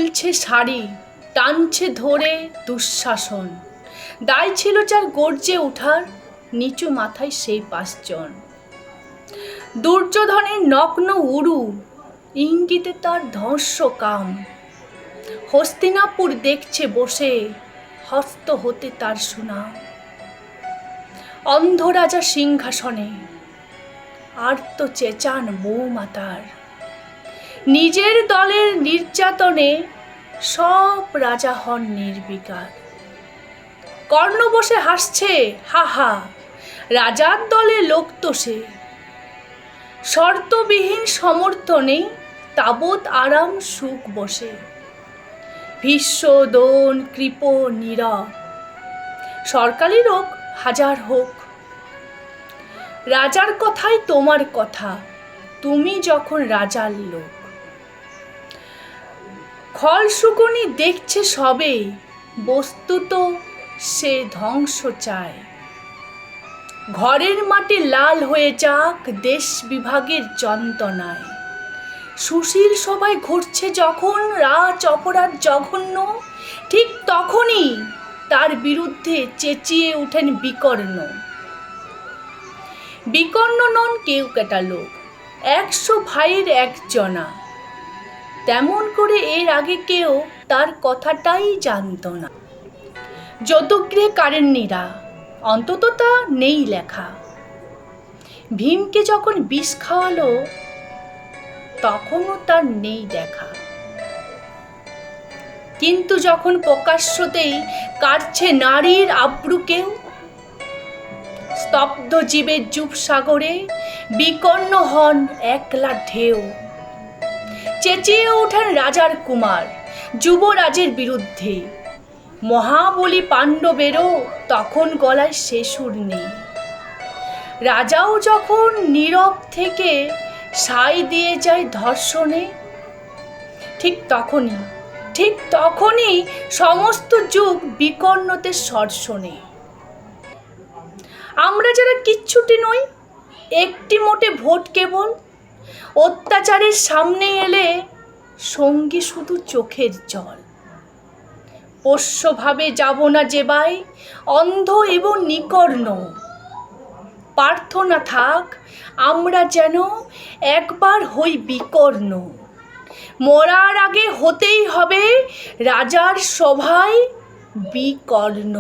গিলছে শাড়ি, টানছে ধরে দুঃশাসন। দায় ছিল যার গর্জে ওঠার, নিচু মাথায় সেই 5 জন। দুর্যোধনের নগ্ন উরু, ইঙ্গিতে তার ধ্বংস কাম। হস্তিনাপুর দেখছে বসে, হস্ত হতে তার সুনাম। অন্ধ রাজা সিংহাসনে, আর্ত চেঁচান বৌমাতার। নিজের দলের নির্যাতনে সব রাজা হন নির্বিকার। কর্ণ বসে হাসছে হা হা, রাজার দলে লোক তো সে। শর্তবিহীন সমর্থনে তাবৎ আরাম সুখ বসে। ভীষ্ম দোন কৃপ নীরব, সরকারি রোগ হাজার হোক। রাজার কথাই তোমার কথা, তুমি যখন রাজার লোক। খল শুকনি দেখছে সবে, বস্তুত সে ধ্বংস চায়। ঘরের মাটি লাল হয়ে যাক দেশ বিভাগের যন্ত্রণায়। সুশীল সভায় ঘটছে যখন রাজ অপরাধ জঘন্য, ঠিক তখনই তার বিরুদ্ধে চেঁচিয়ে ওঠেন বিকর্ণ। বিকর্ণ নন কেউ কেটা লোক, 100 ভাইয়ের একজনা। তেমন করে এর আগে কেউ তার কথাটাই জানত না। যদুগৃহে কারেন্নিরা, অন্তত তা নেই লেখা। ভীমকে যখন বিষ খাওয়ালো, তখনও তার নেই দেখা। কিন্তু যখন প্রকাশ্যতেই কাটছে নারীর আব্রু কেউ, স্তব্ধ জীবের যুব সাগরে বিকর্ণ হন একলা ঢেউ। চেঁচিয়ে ওঠেন রাজার কুমার যুবরাজের বিরুদ্ধে। মহাবলী পাণ্ডবেরও তখন গলায় সে সুর নেই। রাজাও যখন নীরব থেকে সায় দিয়ে যায় ধর্ষণে, ঠিক তখনই সমস্ত যুগ বিকর্ণতে সর্ষণে। আমরা যারা কিচ্ছুটি নই, একটি মোটে ভোট কেবল, অত্যাচারের সামনে এলে সঙ্গী শুধু চোখের জল। পোষ্যভাবে যাব না যেবাই, অন্ধ এবং নিকর্ণ। প্রার্থনা থাক আমরা যেন একবার হই বিকর্ণ। মরার আগে হতেই হবে রাজার সভায় বিকর্ণ।